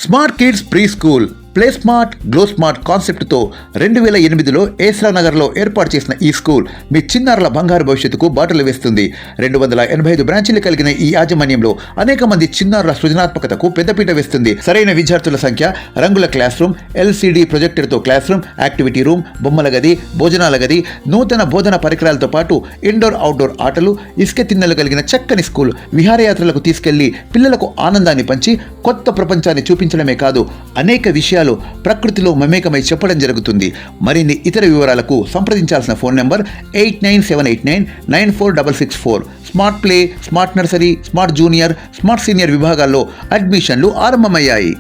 Smart kids pre school play smart glow smart కాన్సెప్ట్తో 2008లో ఏస్రా నగర్లో ఏర్పాటు చేసిన ఈ స్కూల్ మీ చిన్నారుల బంగారు భవిష్యత్తుకు బాటలు వేస్తుంది. 285 బ్రాంచీలు కలిగిన ఈ యాజమాన్యంలో అనేక మంది చిన్నారుల సృజనాత్మకతకు పెద్దపీట వేస్తుంది. సరైన విద్యార్థుల సంఖ్య, రంగుల క్లాస్ రూమ్, ఎల్సిడి ప్రొజెక్టర్తో క్లాస్ రూమ్, యాక్టివిటీ రూమ్, బొమ్మల గది, భోజనాల గది, నూతన బోధన పరికరాలతో పాటు ఇండోర్ అవుట్డోర్ ఆటలు, ఇసుక తిన్నెలు కలిగిన చక్కని స్కూల్ విహారయాత్రలకు తీసుకెళ్లి పిల్లలకు ఆనందాన్ని పంచి కొత్త ప్రపంచాన్ని చూపించడమే కాదు, అనేక విషయాలు ప్రకృతిలో మమేకమై చెప్పడం జరుగుతుంది. మరిన్ని ఇతర వివరాలకు సంప్రదించాల్సిన phone number 8978994664. Smart play, smart nursery, smart junior, smart senior విభాగాల్లో అడ్మిషన్లు ఆరంభమయ్యాయి.